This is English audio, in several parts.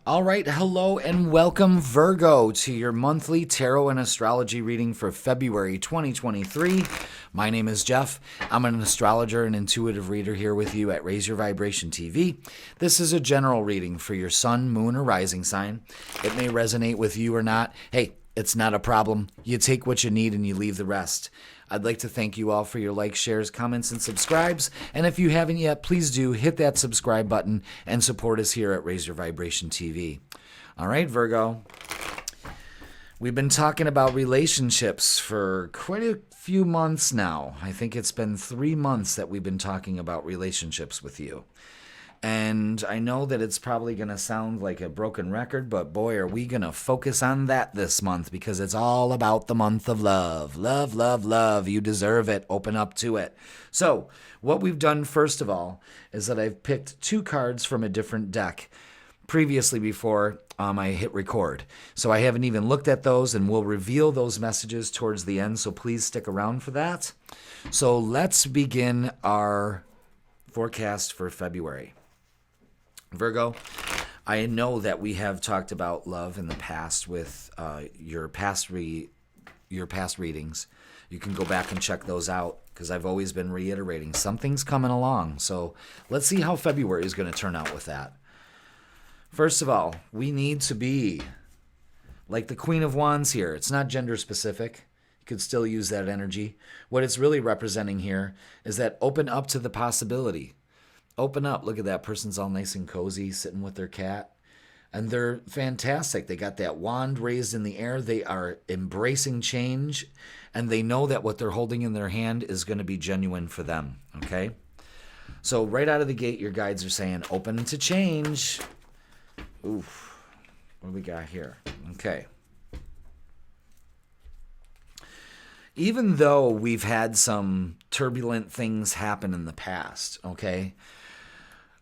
All right, hello and welcome, Virgo, to your monthly tarot and astrology reading for February 2023. My name is Jeff. I'm an astrologer and intuitive reader here with you at Raise Your Vibration TV. This is a general reading for your sun, moon, or rising sign. It may resonate with you or not. Hey, it's not a problem. You take what you need and you leave the rest. I'd like to thank you all for your likes, shares, comments, and subscribes. And if you haven't yet, please do hit that subscribe button and support us here at Raise Your Vibration TV. All right, Virgo. We've been talking about relationships for quite a few months now. I think it's been 3 months that we've been talking about relationships with you. And I know that it's probably going to sound like a broken record, but boy, are we going to focus on that this month because it's all about the month of love. Love, love, love. You deserve it. Open up to it. So what we've done, first of all, is that I've picked 2 cards from a different deck previously before I hit record. So I haven't even looked at those, and we'll reveal those messages towards the end, so please stick around for that. So let's begin our forecast for February. Virgo, I know that we have talked about love in the past with your past readings. You can go back and check those out because I've always been reiterating something's coming along. So let's see how February is going to turn out with that. First of all, we need to be like the Queen of Wands here. It's not gender specific. You could still use that energy. What it's really representing here is that open up to the possibility. Open up. Look at that person's all nice and cozy sitting with their cat. And they're fantastic. They got that wand raised in the air. They are embracing change. And they know that what they're holding in their hand is going to be genuine for them. Okay? So right out of the gate, your guides are saying, open to change. Oof. What do we got here? Okay. Even though we've had some turbulent things happen in the past, okay?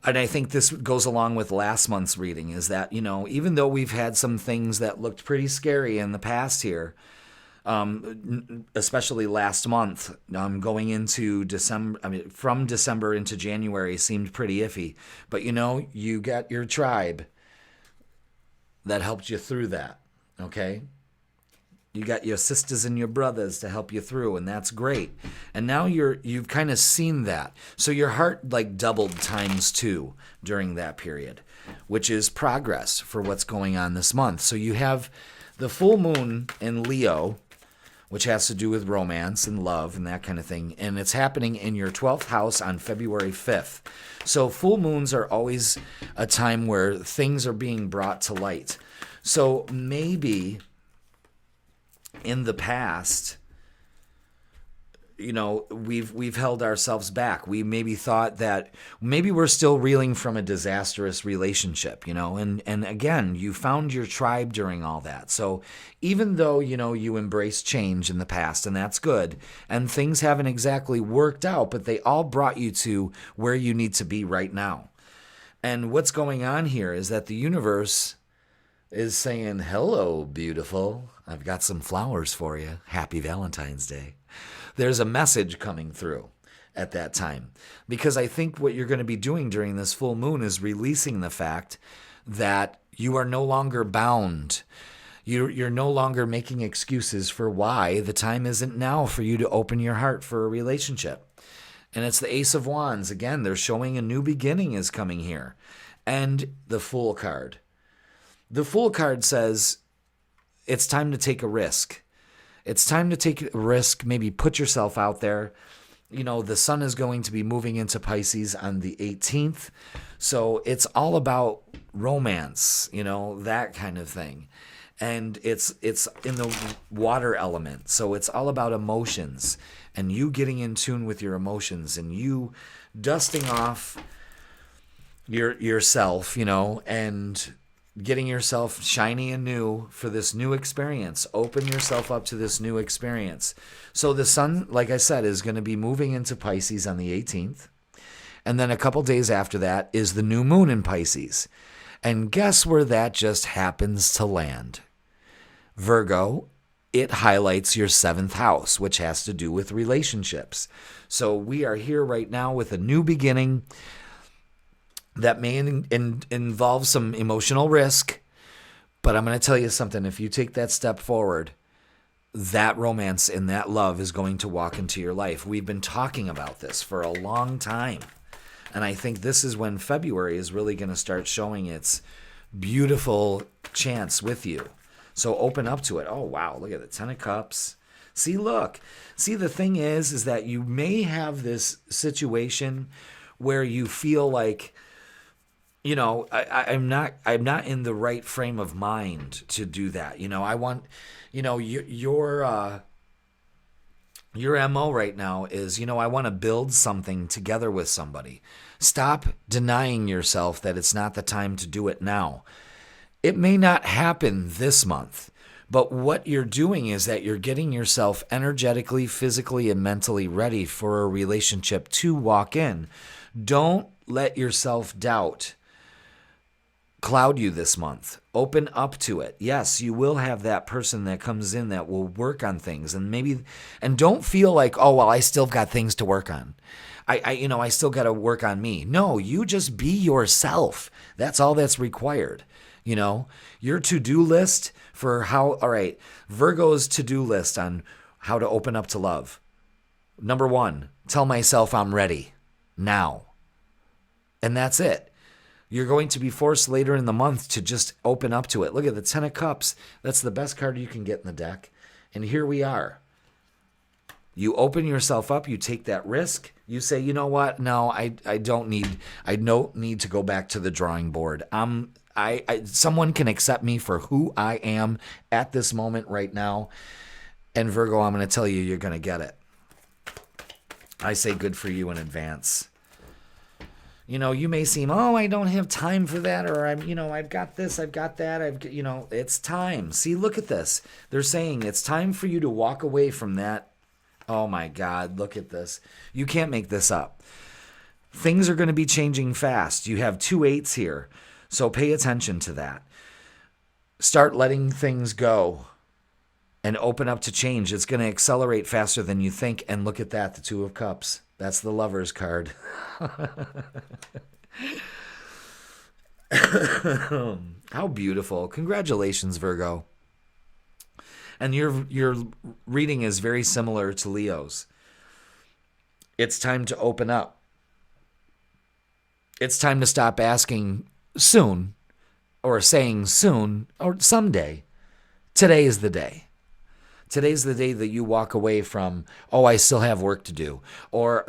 And I think this goes along with last month's reading, is that, even though we've had some things that looked pretty scary in the past here, especially last month, going into December, from December into January seemed pretty iffy. But, you got your tribe that helped you through that, okay? You got your sisters and your brothers to help you through, and that's great. And now you've kind of seen that. So your heart doubled times 2 during that period, which is progress for what's going on this month. So you have the full moon in Leo, which has to do with romance and love and that kind of thing. And it's happening in your 12th house on February 5th. So full moons are always a time where things are being brought to light. So maybe in the past, we've held ourselves back. We maybe thought that maybe we're still reeling from a disastrous relationship, and again, you found your tribe during all that. So even though, you embraced change in the past, and that's good, and things haven't exactly worked out, but they all brought you to where you need to be right now. And what's going on here is that the universe is saying, hello, beautiful. I've got some flowers for you. Happy Valentine's Day. There's a message coming through at that time. Because I think what you're going to be doing during this full moon is releasing the fact that you are no longer bound. You're no longer making excuses for why the time isn't now for you to open your heart for a relationship. And it's the Ace of Wands. Again, they're showing a new beginning is coming here. And the Fool card. The Fool card says it's time to take a risk. It's time to take a risk, maybe put yourself out there. The sun is going to be moving into Pisces on the 18th. So it's all about romance, that kind of thing. And it's in the water element. So it's all about emotions and you getting in tune with your emotions and you dusting off yourself, and getting yourself shiny and new for this new experience. Open yourself up to this new experience. So the sun, like I said, is going to be moving into Pisces on the 18th. And then a couple days after that is the new moon in Pisces. And guess where that just happens to land? Virgo, it highlights your 7th house, which has to do with relationships. So we are here right now with a new beginning. That may involve some emotional risk, but I'm going to tell you something. If you take that step forward, that romance and that love is going to walk into your life. We've been talking about this for a long time. And I think this is when February is really going to start showing its beautiful chance with you. So open up to it. Oh, wow. Look at the 10 of Cups. See, look. See, the thing is that you may have this situation where you feel like, I'm not in the right frame of mind to do that. I want, your MO right now is, I want to build something together with somebody. Stop denying yourself that it's not the time to do it now. It may not happen this month, but what you're doing is that you're getting yourself energetically, physically, and mentally ready for a relationship to walk in. Don't let your self-doubt cloud you this month. Open up to it. Yes, you will have that person that comes in that will work on things, and don't feel like, oh, well, I still got things to work on. I still got to work on me. No, you just be yourself. That's all that's required. Your to-do list for all right, Virgo's to-do list on how to open up to love. Number 1, tell myself I'm ready now. And that's it. You're going to be forced later in the month to just open up to it. Look at the 10 of Cups. That's the best card you can get in the deck. And here we are. You open yourself up. You take that risk. You say, you know what? No, I don't need to go back to the drawing board. Someone can accept me for who I am at this moment right now. And Virgo, I'm going to tell you, you're going to get it. I say good for you in advance. You may seem, oh, I don't have time for that, or I've got this, I've got that, it's time. See, look at this. They're saying it's time for you to walk away from that. Oh my God, look at this. You can't make this up. Things are going to be changing fast. You have 2 8s here, so pay attention to that. Start letting things go and open up to change. It's going to accelerate faster than you think, and look at that, the 2 of Cups. That's the Lover's card. How beautiful. Congratulations, Virgo. And your reading is very similar to Leo's. It's time to open up. It's time to stop asking soon or saying soon or someday. Today is the day. Today's the day that you walk away from, oh, I still have work to do. Or,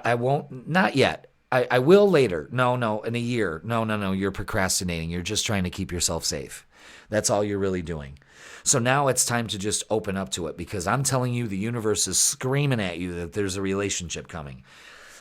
I won't, not yet. I will later. No, in a year. No, you're procrastinating. You're just trying to keep yourself safe. That's all you're really doing. So now it's time to just open up to it, because I'm telling you, the universe is screaming at you that there's a relationship coming.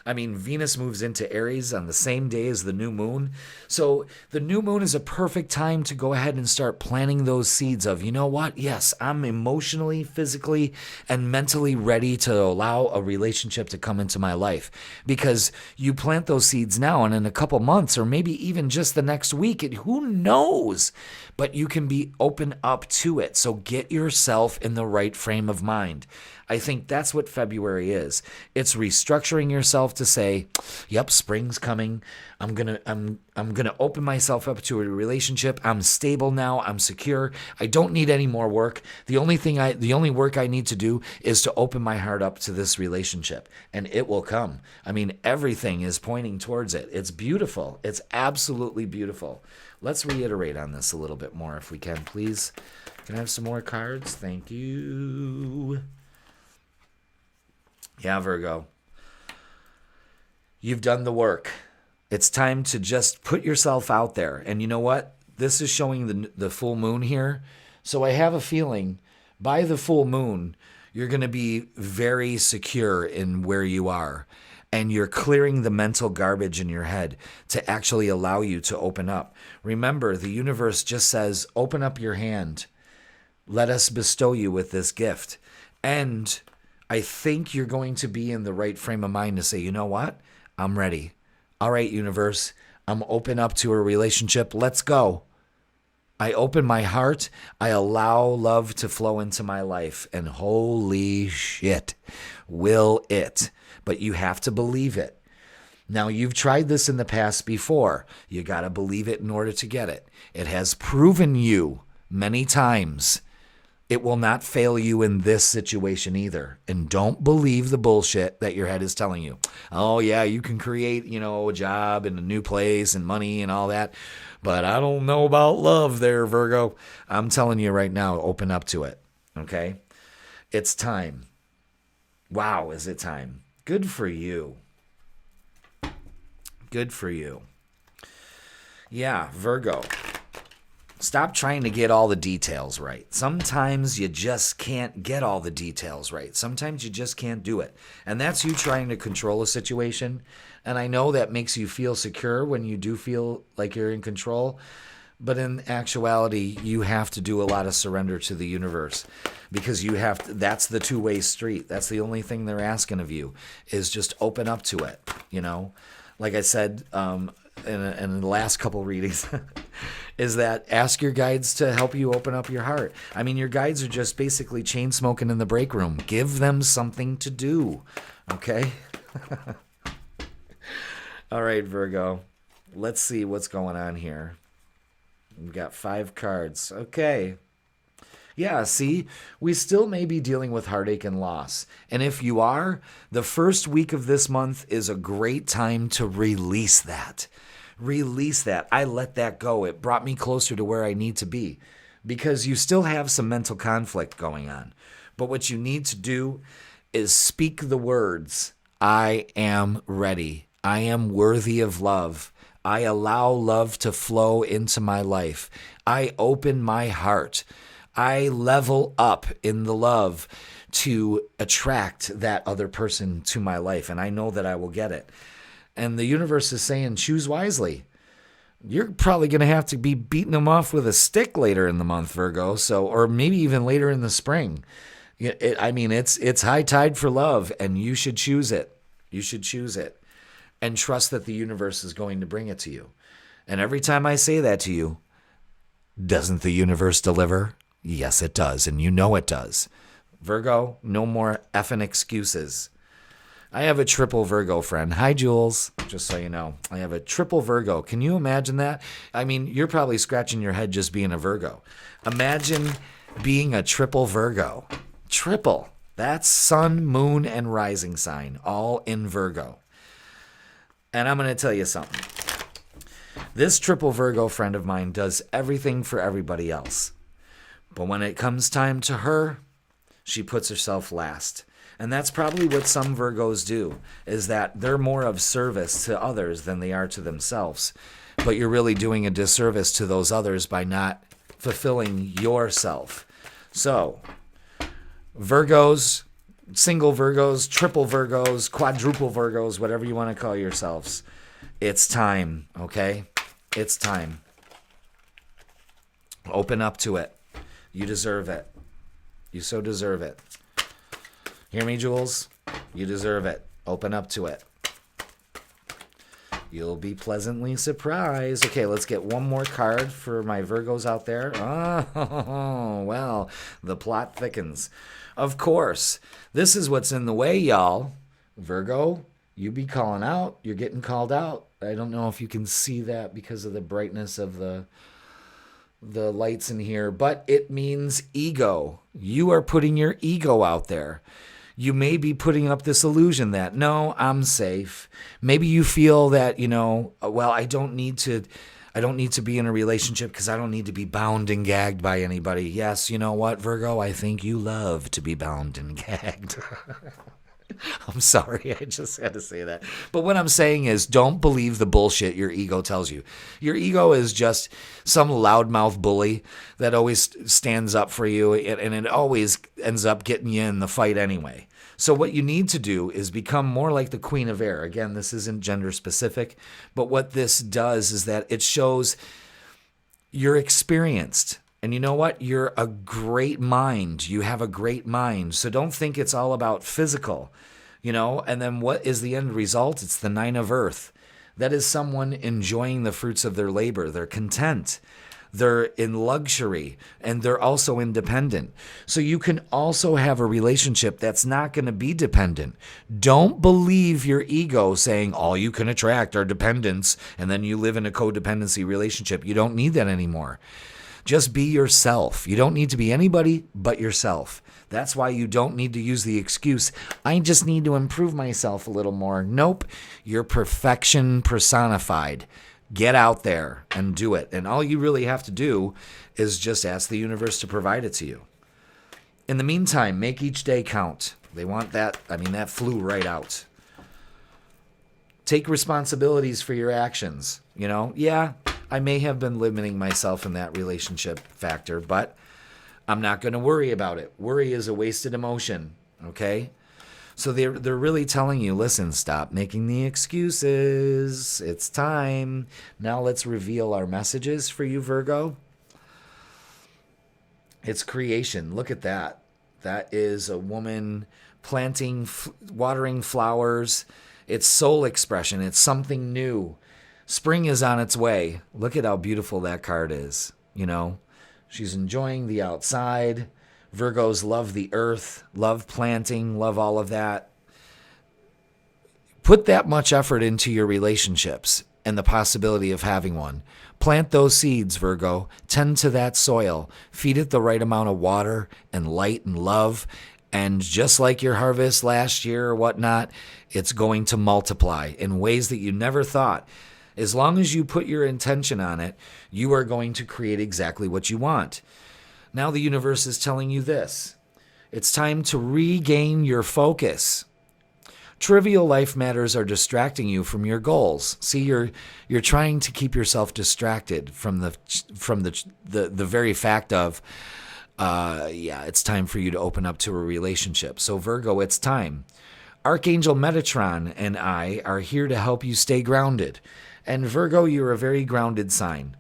I mean, Venus moves into Aries on the same day as the new moon. So the new moon is a perfect time to go ahead and start planting those seeds of, you know what? Yes, I'm emotionally, physically, and mentally ready to allow a relationship to come into my life. Because you plant those seeds now, and in a couple months, or maybe even just the next week, who knows? But you can be open up to it. So get yourself in the right frame of mind. I think that's what February is. It's restructuring yourself to say, yep, spring's coming. I'm gonna open myself up to a relationship. I'm stable now. I'm secure. I don't need any more work. The only work I need to do is to open my heart up to this relationship, and it will come. I mean, everything is pointing towards it. It's beautiful. It's absolutely beautiful. Let's reiterate on this a little bit more if we can, please. Can I have some more cards? Thank you. Yeah, Virgo. You've done the work. It's time to just put yourself out there. And you know what? This is showing the full moon here. So I have a feeling by the full moon, you're going to be very secure in where you are. And you're clearing the mental garbage in your head to actually allow you to open up. Remember, the universe just says, open up your hand. Let us bestow you with this gift. And I think you're going to be in the right frame of mind to say, you know what? I'm ready. All right, universe, I'm open up to a relationship. Let's go. I open my heart. I allow love to flow into my life. And holy shit, will it. But you have to believe it. Now, you've tried this in the past before. You got to believe it in order to get it. It has proven you many times. It will not fail you in this situation either. And don't believe the bullshit that your head is telling you. Oh, yeah, you can create, a job and a new place and money and all that. But I don't know about love there, Virgo. I'm telling you right now, open up to it. Okay? It's time. Wow, is it time? Good for you. Good for you. Yeah, Virgo. Stop trying to get all the details right. Sometimes you just can't get all the details right. Sometimes you just can't do it. And that's you trying to control a situation. And I know that makes you feel secure when you do feel like you're in control. But in actuality, you have to do a lot of surrender to the universe, because you have to, that's the two-way street. That's the only thing they're asking of you, is just open up to it. Like I said in the last couple readings, is that ask your guides to help you open up your heart. I mean, your guides are just basically chain smoking in the break room. Give them something to do, okay? All right, Virgo. Let's see what's going on here. We've got 5 cards. Okay. Yeah, see, we still may be dealing with heartache and loss. And if you are, the first week of this month is a great time to release that. Release that. I let that go. It brought me closer to where I need to be, because you still have some mental conflict going on. But what you need to do is speak the words, I am ready. I am worthy of love. I allow love to flow into my life. I open my heart. I level up in the love to attract that other person to my life, and I know that I will get it. And the universe is saying, choose wisely. You're probably going to have to be beating them off with a stick later in the month, Virgo, or maybe even later in the spring. It's high tide for love, and you should choose it. You should choose it, and trust that the universe is going to bring it to you. And every time I say that to you, doesn't the universe deliver? Yes, it does, and you know it does. Virgo, no more effing excuses. I have a triple Virgo friend. Hi, Jules. Just so you know, I have a triple Virgo. Can you imagine that? I mean, you're probably scratching your head just being a Virgo. Imagine being a triple Virgo. Triple. That's sun, moon, and rising sign, all in Virgo. And I'm going to tell you something. This triple Virgo friend of mine does everything for everybody else. But when it comes time to her, she puts herself last. And that's probably what some Virgos do, is that they're more of service to others than they are to themselves. But you're really doing a disservice to those others by not fulfilling yourself. So, Virgos, single Virgos, triple Virgos, quadruple Virgos, whatever you want to call yourselves, it's time, okay? It's time. Open up to it. You deserve it. You so deserve it. Hear me, Jules? You deserve it. Open up to it. You'll be pleasantly surprised. Okay, let's get one more card for my Virgos out there. Oh, well, the plot thickens. Of course, this is what's in the way, y'all. Virgo, you be calling out. You're getting called out. I don't know if you can see that because of the brightness of the lights in here, but it means ego. You are putting your ego out there. You may be putting up this illusion that, no, I'm safe. Maybe you feel that, well, I don't need to be in a relationship because I don't need to be bound and gagged by anybody. Yes, you know what, Virgo? I think you love to be bound and gagged. I'm sorry, I just had to say that. But what I'm saying is, don't believe the bullshit your ego tells you. Your ego is just some loudmouth bully that always stands up for you, and it always ends up getting you in the fight anyway. So what you need to do is become more like the Queen of Air. Again, this isn't gender specific, but what this does is that it shows you're experienced. And you know what? You're a great mind. You have a great mind. So don't think it's all about physical, And then what is the end result? It's the 9 of Earth. That is someone enjoying the fruits of their labor. They're content. they're in luxury, and they're also independent. So you can also have a relationship that's not going to be dependent. Don't believe your ego saying all you can attract are dependents, and then you live in a codependency relationship. You don't need that anymore. Just be yourself. You don't need to be anybody but yourself. That's why you don't need to use the excuse, I just need to improve myself a little more. Nope. You're perfection personified. Get out there and do it. And all you really have to do is just ask the universe to provide it to you. In the meantime, make each day count. They want that. That flew right out. Take responsibilities for your actions. Yeah, I may have been limiting myself in that relationship factor, but I'm not going to worry about it. Worry is a wasted emotion, okay? So they're really telling you, listen, stop making the excuses. It's time. Now let's reveal our messages for you, Virgo. It's creation. Look at that. That is a woman planting, watering flowers. It's soul expression. It's something new. Spring is on its way. Look at how beautiful that card is, She's enjoying the outside. Virgos love the earth, love planting, love all of that. Put that much effort into your relationships and the possibility of having one. Plant those seeds, Virgo. Tend to that soil. Feed it the right amount of water and light and love. And just like your harvest last year or whatnot, it's going to multiply in ways that you never thought. As long as you put your intention on it, you are going to create exactly what you want. Now the universe is telling you this. It's time to regain your focus. Trivial life matters are distracting you from your goals. See, you're trying to keep yourself distracted from the very fact of, it's time for you to open up to a relationship. So Virgo, it's time. Archangel Metatron and I are here to help you stay grounded. And Virgo, you're a very grounded sign.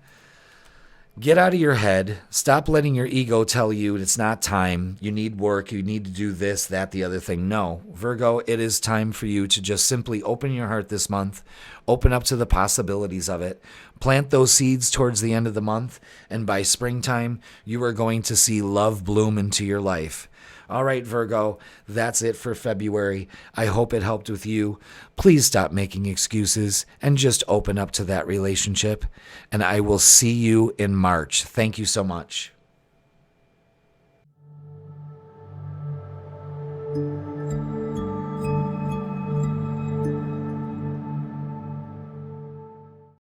Get out of your head. Stop letting your ego tell you it's not time. You need work. You need to do this, that, the other thing. No, Virgo, it is time for you to just simply open your heart this month. Open up to the possibilities of it. Plant those seeds towards the end of the month. And by springtime, you are going to see love bloom into your life. All right, Virgo, that's it for February. I hope it helped with you. Please stop making excuses and just open up to that relationship. And I will see you in March. Thank you so much.